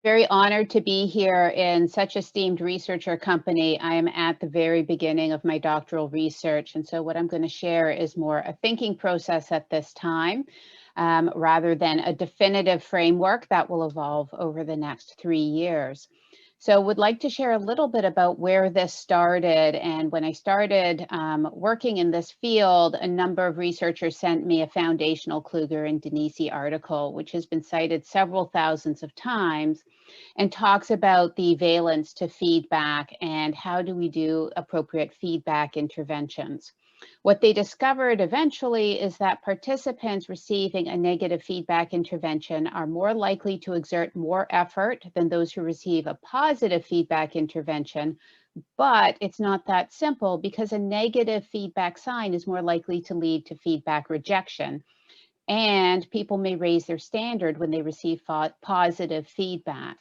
Very honored to be here in such esteemed researcher company. I am at the very beginning of my doctoral research, and so what I'm going to share is more a thinking process at this time, rather than a definitive framework that will evolve over the next 3 years. So would like to share a little bit about where this started. And when I started working in this field, a number of researchers sent me a foundational Kluger and Denisi article, which has been cited several thousands of times and talks about the valence to feedback and how do we do appropriate feedback interventions. What they discovered eventually is that participants receiving a negative feedback intervention are more likely to exert more effort than those who receive a positive feedback intervention, but it's not that simple because a negative feedback sign is more likely to lead to feedback rejection. And people may raise their standard when they receive positive feedback.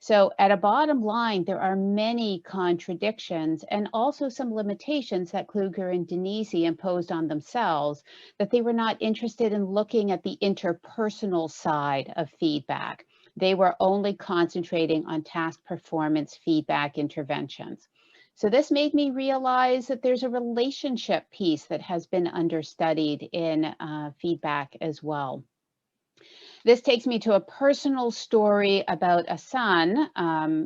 So at a bottom line, there are many contradictions and also some limitations that Kluger and Denisi imposed on themselves, that they were not interested in looking at the interpersonal side of feedback. They were only concentrating on task performance feedback interventions. So this made me realize that there's a relationship piece that has been understudied in feedback as well. This takes me to a personal story about a son.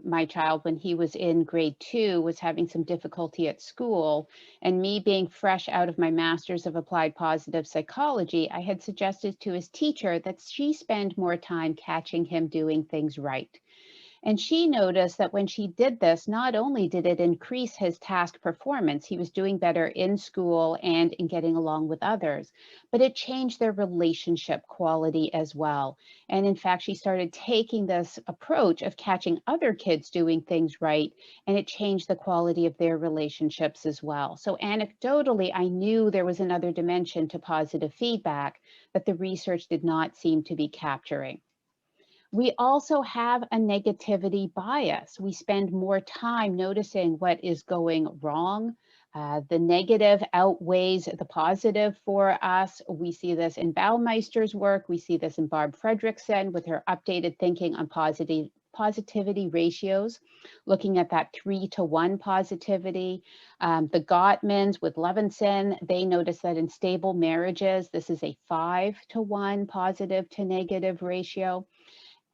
My child, when he was in grade 2, was having some difficulty at school. And me being fresh out of my master's of applied positive psychology, I had suggested to his teacher that she spend more time catching him doing things right. And she noticed that when she did this, not only did it increase his task performance, he was doing better in school and in getting along with others, but it changed their relationship quality as well. And in fact, she started taking this approach of catching other kids doing things right, and it changed the quality of their relationships as well. So anecdotally, I knew there was another dimension to positive feedback that the research did not seem to be capturing. We also have a negativity bias. We spend more time noticing what is going wrong. The negative outweighs the positive for us. We see this in Baumeister's work. We see this in Barb Fredrickson with her updated thinking on positivity ratios, looking at that 3-to-1 positivity. The Gottmans with Levinson, they notice that in stable marriages, this is a 5-to-1 positive to negative ratio.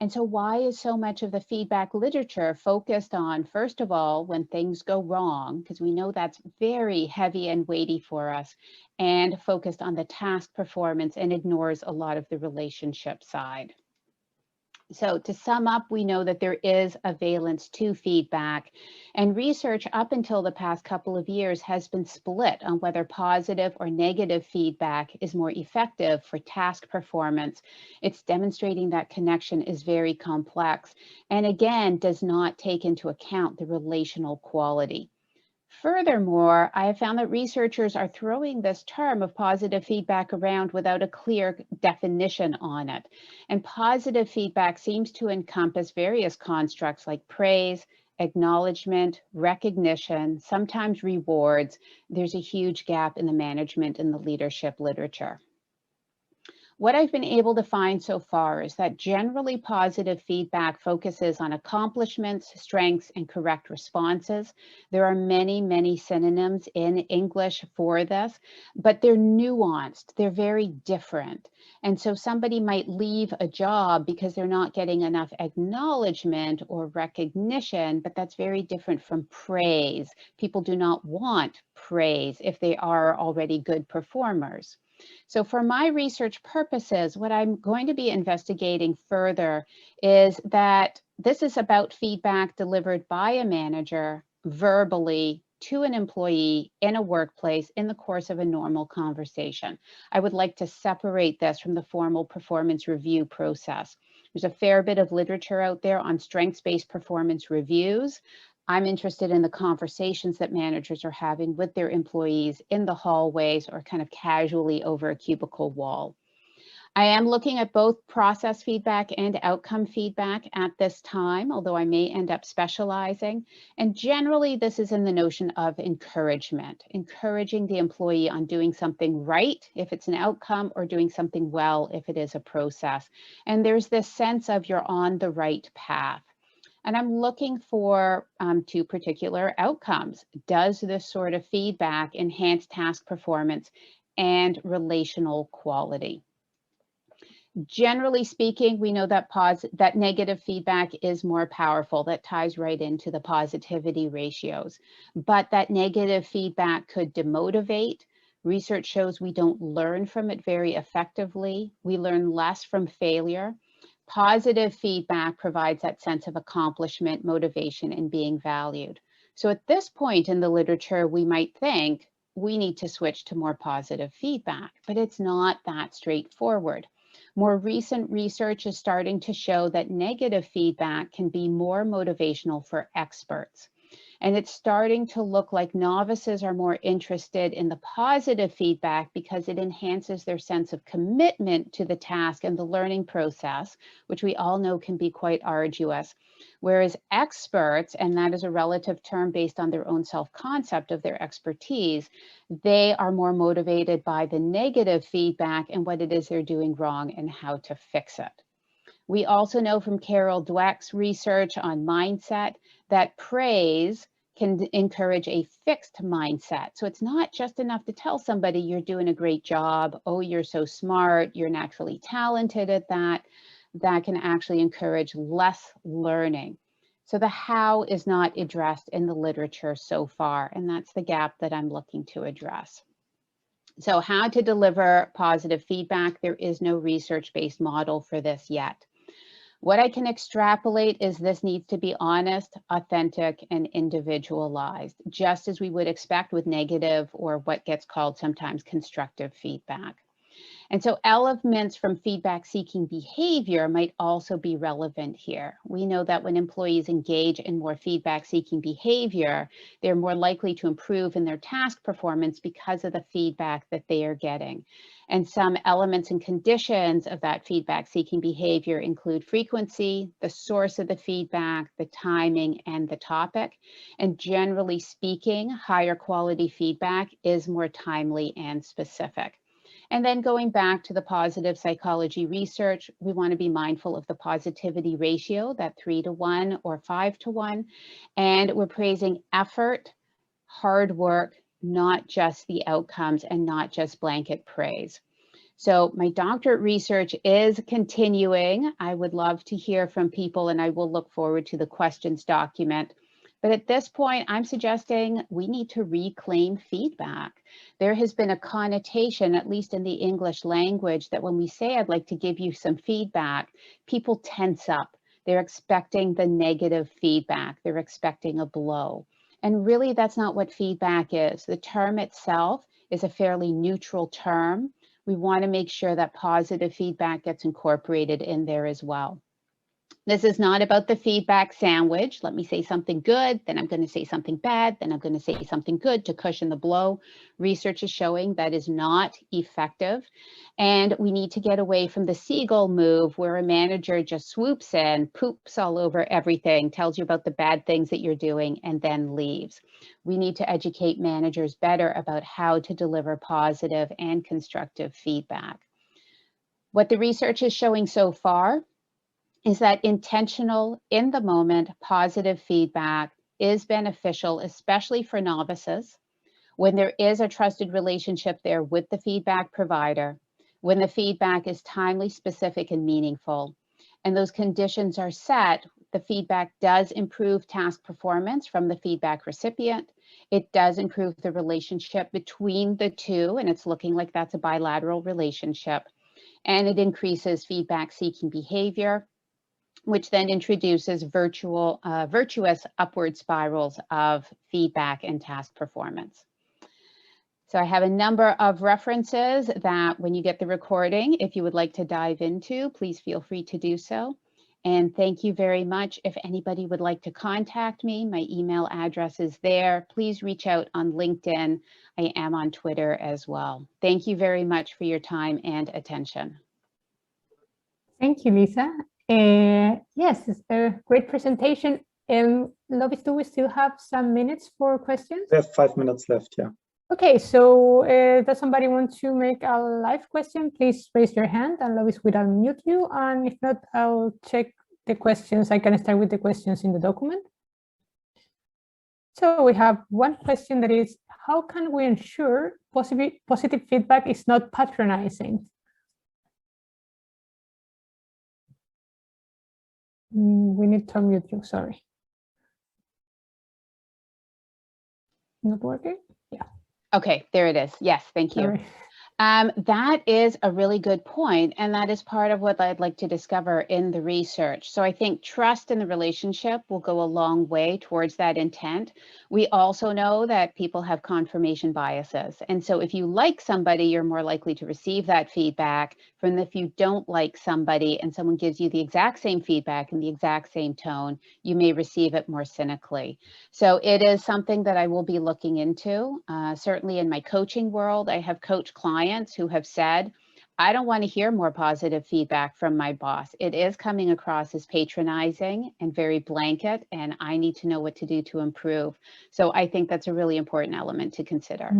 And so why is so much of the feedback literature focused on, first of all, when things go wrong, because we know that's very heavy and weighty for us, and focused on the task performance and ignores a lot of the relationship side? So to sum up, we know that there is a valence to feedback, and research up until the past couple of years has been split on whether positive or negative feedback is more effective for task performance. It's demonstrating that connection is very complex and again does not take into account the relational quality. Furthermore, I have found that researchers are throwing this term of positive feedback around without a clear definition on it. And positive feedback seems to encompass various constructs like praise, acknowledgement, recognition, sometimes rewards. There's a huge gap in the management and the leadership literature. What I've been able to find so far is that generally positive feedback focuses on accomplishments, strengths, and correct responses. There are many, many synonyms in English for this, but they're nuanced. They're very different. And so somebody might leave a job because they're not getting enough acknowledgement or recognition, but that's very different from praise. People do not want praise if they are already good performers. So for my research purposes, what I'm going to be investigating further is that this is about feedback delivered by a manager verbally to an employee in a workplace in the course of a normal conversation. I would like to separate this from the formal performance review process. There's a fair bit of literature out there on strengths-based performance reviews. I'm interested in the conversations that managers are having with their employees in the hallways or kind of casually over a cubicle wall. I am looking at both process feedback and outcome feedback at this time, although I may end up specializing. And generally, this is in the notion of encouragement, encouraging the employee on doing something right if it's an outcome or doing something well if it is a process. And there's this sense of you're on the right path. And I'm looking for two particular outcomes. Does this sort of feedback enhance task performance and relational quality? Generally speaking, we know that that negative feedback is more powerful. That ties right into the positivity ratios. But that negative feedback could demotivate. Research shows we don't learn from it very effectively. We learn less from failure. Positive feedback provides that sense of accomplishment, motivation, and being valued. So at this point in the literature, we might think we need to switch to more positive feedback, but it's not that straightforward. More recent research is starting to show that negative feedback can be more motivational for experts. And it's starting to look like novices are more interested in the positive feedback because it enhances their sense of commitment to the task and the learning process, which we all know can be quite arduous. Whereas experts, and that is a relative term based on their own self-concept of their expertise, they are more motivated by the negative feedback and what it is they're doing wrong and how to fix it. We also know from Carol Dweck's research on mindset that praise can encourage a fixed mindset. So it's not just enough to tell somebody you're doing a great job, oh, you're so smart, you're naturally talented at that. That can actually encourage less learning. So the how is not addressed in the literature so far, and that's the gap that I'm looking to address. So how to deliver positive feedback? There is no research-based model for this yet. What I can extrapolate is this needs to be honest, authentic, and individualized, just as we would expect with negative or what gets called sometimes constructive feedback. And so elements from feedback-seeking behavior might also be relevant here. We know that when employees engage in more feedback-seeking behavior, they're more likely to improve in their task performance because of the feedback that they are getting. And some elements and conditions of that feedback-seeking behavior include frequency, the source of the feedback, the timing, and the topic. And generally speaking, higher quality feedback is more timely and specific. And then going back to the positive psychology research, we want to be mindful of the positivity ratio, that 3-to-1 or 5-to-1. And we're praising effort, hard work, not just the outcomes and not just blanket praise. So my doctorate research is continuing. I would love to hear from people and I will look forward to the questions document. But at this point, I'm suggesting we need to reclaim feedback. There has been a connotation, at least in the English language, that when we say, I'd like to give you some feedback, people tense up. They're expecting the negative feedback. They're expecting a blow. And really, that's not what feedback is. The term itself is a fairly neutral term. We want to make sure that positive feedback gets incorporated in there as well. This is not about the feedback sandwich. Let me say something good, then I'm going to say something bad, then I'm going to say something good to cushion the blow. Research is showing that is not effective. And we need to get away from the seagull move where a manager just swoops in, poops all over everything, tells you about the bad things that you're doing, and then leaves. We need to educate managers better about how to deliver positive and constructive feedback. What the research is showing so far is that intentional, in the moment, positive feedback is beneficial, especially for novices, when there is a trusted relationship there with the feedback provider, when the feedback is timely, specific, and meaningful. And those conditions are set, the feedback does improve task performance from the feedback recipient. It does improve the relationship between the two, and it's looking like that's a bilateral relationship. And it increases feedback-seeking behavior, which then introduces virtuous upward spirals of feedback and task performance. So I have a number of references that when you get the recording, if you would like to dive into, please feel free to do so. And thank you very much. If anybody would like to contact me, my email address is there. Please reach out on LinkedIn. I am on Twitter as well. Thank you very much for your time and attention. Thank you, Lisa. Yes, it's a great presentation. Lovis, do we still have some minutes for questions? We have 5 minutes left, yeah. Okay, so does somebody want to make a live question? Please raise your hand and Lovis will unmute you. And if not, I'll check the questions. I can start with the questions in the document. So we have one question that is, how can we ensure positive feedback is not patronizing? We need to unmute you, sorry. Not working? Yeah. Okay, there it is. Yes, thank you. Sorry. That is a really good point, and that is part of what I'd like to discover in the research. So I think trust in the relationship will go a long way towards that intent. We also know that people have confirmation biases, and so if you like somebody, you're more likely to receive that feedback from if you don't like somebody and someone gives you the exact same feedback in the exact same tone, you may receive it more cynically. So it is something that I will be looking into. Certainly in my coaching world, I have coached clients who have said, I don't want to hear more positive feedback from my boss. It is coming across as patronizing and very blanket, and I need to know what to do to improve. So I think that's a really important element to consider.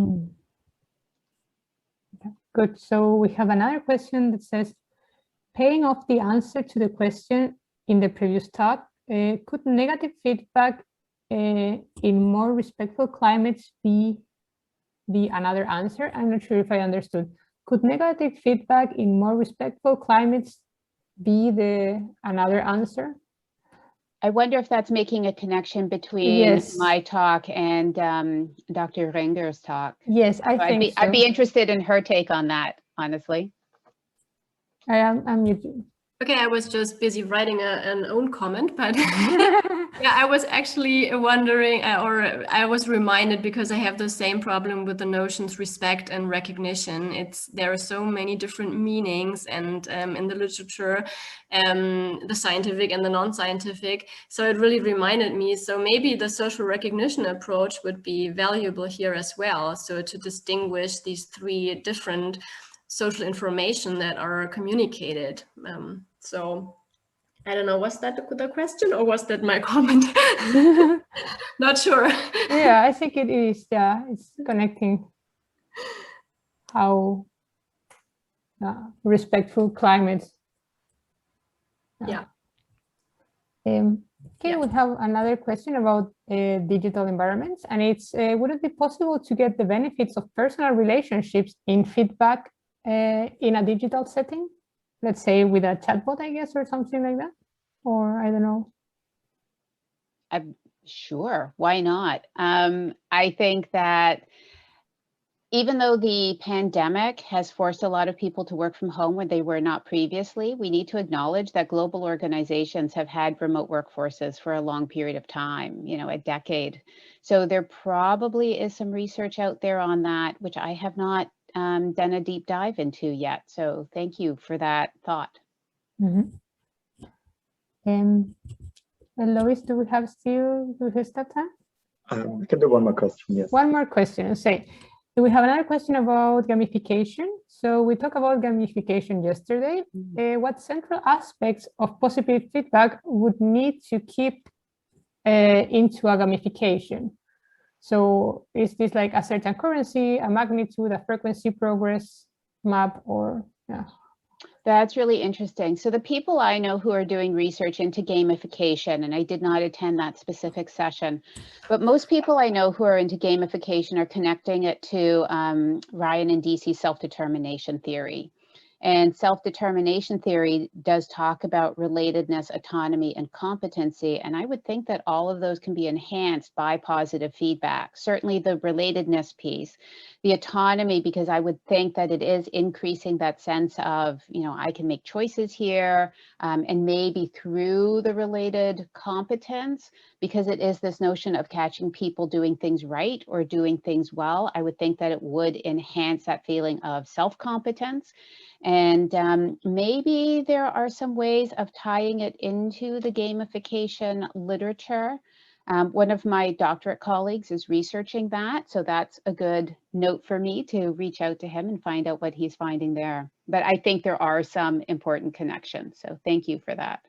Okay, good. So we have another question that says, paying off the answer to the question in the previous talk, could negative feedback in more respectful climates be another answer? I'm not sure if I understood. Could negative feedback in more respectful climates be another answer? I wonder if that's making a connection between my talk and Dr. Ringer's talk. Yes, I think so. I'd be interested in her take on that, honestly. I'm muted. Okay, I was just busy writing an own comment, but yeah, I was actually wondering, or I was reminded, because I have the same problem with the notions respect and recognition. There are so many different meanings, and in the literature, the scientific and the non-scientific. So it really reminded me. So maybe the social recognition approach would be valuable here as well. So to distinguish these three different social information that are communicated. So I don't know, was that the question or was that my comment? Not sure. Yeah, I think it is. Yeah, it's connecting how respectful climates. Yeah. Okay, we have another question about digital environments, and it's, would it be possible to get the benefits of personal relationships in feedback in a digital setting? Let's say with a chatbot, I guess, or something like that, or I don't know. Sure, why not? I think that even though the pandemic has forced a lot of people to work from home when they were not previously, we need to acknowledge that global organizations have had remote workforces for a long period of time, a decade. So there probably is some research out there on that, which I have not done a deep dive into yet. So thank you for that thought. Lois, do we have time? We can do one more question, yes. One more question. Do we have another question about gamification? So we talked about gamification yesterday. What central aspects of positive feedback would need to keep into a gamification? So is this like a certain currency, a magnitude, a frequency, progress map, or yeah? That's really interesting. So the people I know who are doing research into gamification, and I did not attend that specific session, but most people I know who are into gamification are connecting it to Ryan and Dici's self-determination theory. And self-determination theory does talk about relatedness, autonomy, and competency. And I would think that all of those can be enhanced by positive feedback. Certainly the relatedness piece, the autonomy, because I would think that it is increasing that sense of, I can make choices here, and maybe through the related competence, because it is this notion of catching people doing things right or doing things well, I would think that it would enhance that feeling of self-competence. And maybe there are some ways of tying it into the gamification literature. One of my doctorate colleagues is researching that, so that's a good note for me to reach out to him and find out what he's finding there. But I think there are some important connections, so thank you for that.